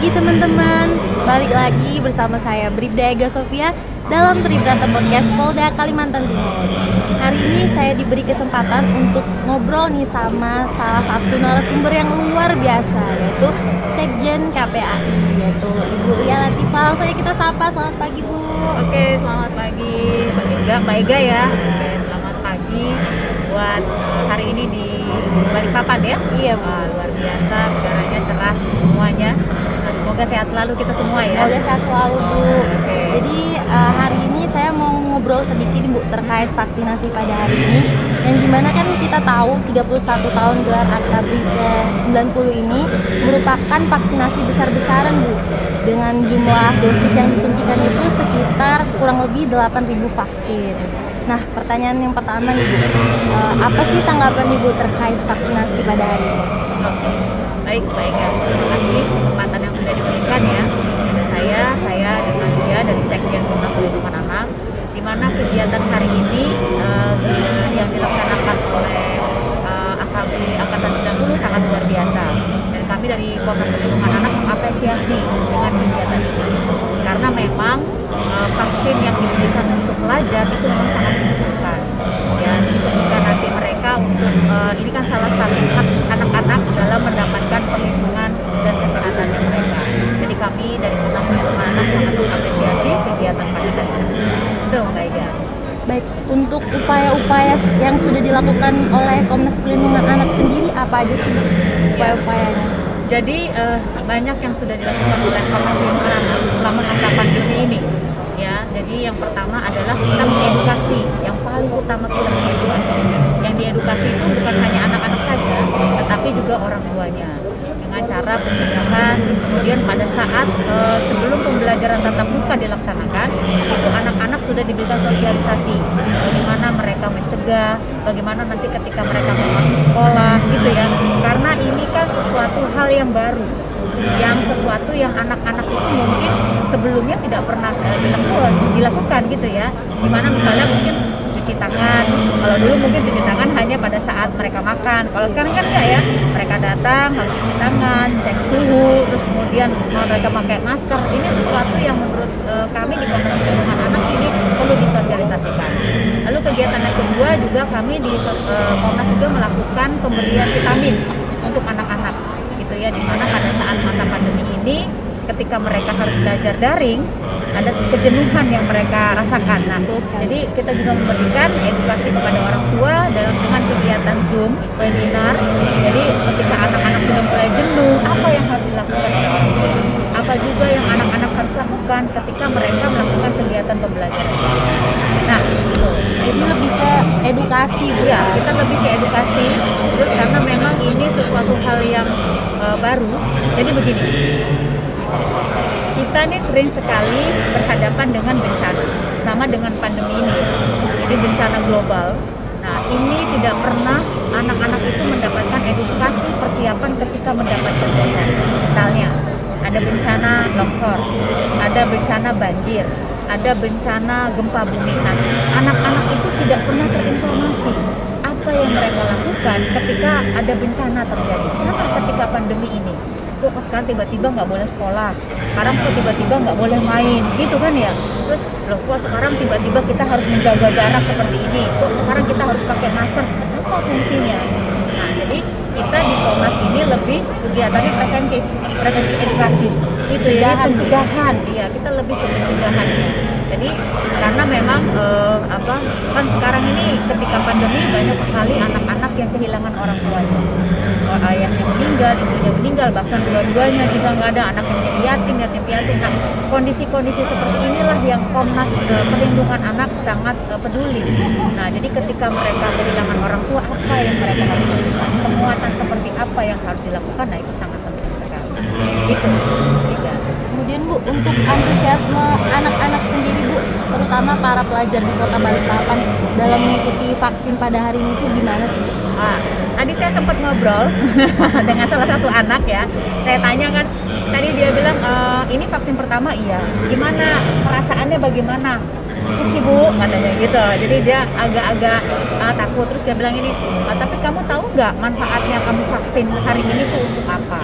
pagi teman-teman, balik lagi bersama saya Bribda Ega Sofia dalam Tribrata Podcast Polda Kalimantan Timur. Hari ini saya diberi kesempatan untuk ngobrol nih sama salah satu narasumber yang luar biasa, yaitu Sekjen KPAI, yaitu Ibu Lia Latifah. Langsung kita sapa, selamat pagi Bu. Oke, selamat pagi Mbak Ega ya. Oke, selamat pagi buat hari ini di Balikpapan ya. Iya Bu. Luar biasa, udaranya cerah semuanya. Nah, semoga sehat selalu kita semua ya. Semoga sehat selalu Bu. Oke. Jadi hari ini saya mau ngobrol sedikit Bu terkait vaksinasi pada hari ini, yang dimana kan kita tahu 31 tahun gelar AKABRI ke-90 ini merupakan vaksinasi besar-besaran Bu, dengan jumlah dosis yang disuntikan itu sekitar kurang lebih 8.000 vaksin. Nah, pertanyaan yang pertama nih Bu, apa sih tanggapan Ibu terkait vaksinasi pada hari ini? Oke. Baik Mbak Ega, terima kasih kesempatan yang sudah diberikan ya kepada saya dengan Lia dari Sekjen Komnas Perlindungan Anak, di mana kegiatan hari ini yang dilaksanakan oleh AKABRI Angkatan 90 sangat luar biasa, dan kami dari Komnas Perlindungan Anak mengapresiasi dengan kegiatan ini karena memang vaksin yang diberikan untuk pelajar itu memang sangat dibutuhkan ya, ketika nanti mereka untuk ini kan salah satu hak anak-anak dalam mendapatkan perlindungan dan kesehatannya mereka. Jadi kami dari Komnas Perlindungan Anak sangat mengapresiasi kegiatan pada hari ini. Itu Mbak Ega. Baik, untuk upaya-upaya yang sudah dilakukan oleh Komnas Perlindungan Anak sendiri apa aja sih Bu upaya-upayanya? Jadi banyak yang sudah dilakukan oleh Komnas Perlindungan Anak selama masa pandemi ini. Ya, jadi yang pertama adalah kita mengedukasi. Yang paling utama kita mengedukasi. Yang diedukasi itu bukan hanya anak-anak saja, tetapi juga orang tuanya. Dengan cara pencegahan, terus kemudian pada saat sebelum pembelajaran tatap muka dilaksanakan, itu anak-anak sudah diberikan sosialisasi bagaimana mereka mencegah, bagaimana nanti ketika mereka mau masuk sekolah, gitu ya. Karena ini kan sesuatu hal yang baru, yang sesuatu yang anak-anak itu mungkin sebelumnya tidak pernah dilakukan gitu ya. Dimana misalnya mungkin cuci tangan, kalau dulu mungkin cuci tangan hanya pada saat mereka makan, kalau sekarang kan enggak ya, mereka datang harus cuci tangan, cek suhu, terus kemudian mereka pakai masker. Ini sesuatu yang menurut kami di Komnas Perlindungan Anak ini perlu disosialisasikan. Lalu kegiatan yang kedua juga kami di Komnas juga melakukan pemberian vitamin untuk anak-anak gitu ya, dimana pada saat masa pandemi ini ketika mereka harus belajar daring, ada kejenuhan yang mereka rasakan. Nah, jadi kita juga memberikan edukasi kepada orang tua dengan kegiatan Zoom, webinar. Jadi ketika anak-anak sudah mulai jenuh, apa yang harus dilakukan oleh orang tua? Apa juga yang anak-anak harus lakukan ketika mereka melakukan kegiatan pembelajaran? Nah, itu. Jadi lebih ke edukasi Bu ya? Kita lebih ke edukasi. Terus karena memang ini sesuatu hal yang baru. Jadi begini. Kita nih sering sekali berhadapan dengan bencana, sama dengan pandemi ini. Jadi bencana global. Nah, ini tidak pernah anak-anak itu mendapatkan edukasi persiapan ketika mendapatkan bencana. Misalnya, ada bencana longsor, ada bencana banjir, ada bencana gempa bumi. Nah, anak-anak itu tidak pernah terinformasi apa yang mereka lakukan ketika ada bencana terjadi. Sama ketika pandemi ini. Kok sekarang tiba-tiba nggak boleh sekolah, sekarang kok tiba-tiba nggak boleh main, gitu kan ya. Terus loh kok sekarang tiba-tiba kita harus menjaga jarak seperti ini, kok sekarang kita harus pakai masker, apa fungsinya? Nah, jadi kita di Komnas ini lebih kegiatannya preventif edukasi, itu ya, pencegahan. Iya, kita lebih ke pencegahan. Jadi karena memang kan sekarang ini ketika pandemi banyak sekali anak-anak yang kehilangan orang tuanya. Ayahnya meninggal, ibunya meninggal, bahkan dua-duanya juga nggak ada, anak yang menjadi yatim piatu. Nah, kondisi-kondisi seperti inilah yang Komnas Perlindungan Anak sangat peduli. Nah, jadi ketika mereka kehilangan orang tua, apa yang mereka harus lakukan? Penguatan seperti apa yang harus dilakukan? Nah, itu sangat penting sekali. Itu. Kemudian Bu, untuk antusiasme anak-anak sendiri Bu, terutama para pelajar di Kota Balikpapan dalam mengikuti vaksin pada hari ini tuh gimana sih Bu? Tadi saya sempat ngobrol dengan salah satu anak ya. Saya tanya kan, tadi dia bilang ini vaksin pertama iya. Gimana perasaannya, bagaimana? Takut sih Bu, katanya gitu. Jadi dia agak-agak takut. Terus dia bilang ini, tapi kamu tahu nggak manfaatnya kamu vaksin hari ini tuh untuk apa?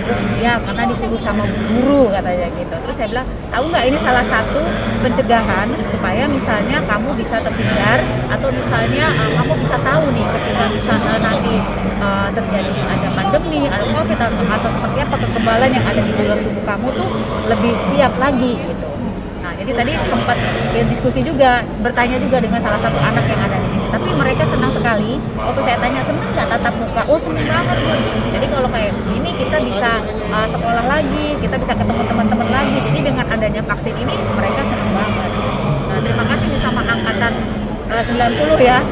Terus ya karena disuruh sama guru katanya gitu. Terus saya bilang, tahu nggak ini salah satu pencegahan supaya misalnya kamu bisa terhindar atau misalnya kamu bisa tahu nih ketika misalnya nanti terjadi ada pandemi, ada COVID atau seperti apa kekebalan yang ada di dalam tubuh kamu tuh lebih siap lagi gitu. Nah, jadi tadi sempat ya, diskusi juga, bertanya juga dengan salah satu anak yang ada di sini. Tapi mereka senang sekali. Waktu saya tanya senang nggak tatap muka, oh senang banget Bu. Jadi kalau kayak gini kita bisa sekolah lagi, kita bisa ketemu teman-teman lagi. Jadi dengan adanya vaksin ini mereka senang banget. Nah, terima kasih nih sama angkatan 90 ya,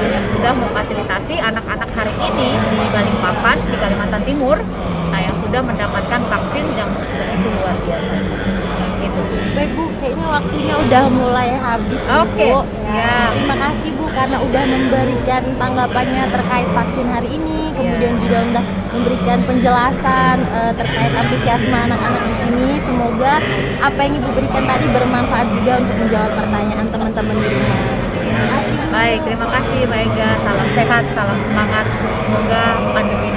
yang sudah memfasilitasi anak-anak hari ini di Balikpapan, di Kalimantan Timur, nah yang sudah mendapatkan vaksin yang begitu luar biasa. Gitu. Baik Bu, kayaknya waktunya udah mulai habis nih, Oke, Bu. siap. Terima kasih Bu karena udah memberikan tanggapannya terkait vaksin hari ini, kemudian juga udah memberikan penjelasan terkait antusiasme anak-anak di sini. Semoga apa yang Ibu berikan tadi bermanfaat juga untuk menjawab pertanyaan teman-teman di rumah. Terima kasih Bu. Baik, terima kasih Mbak Ega. Salam sehat, salam semangat. Semoga pandemi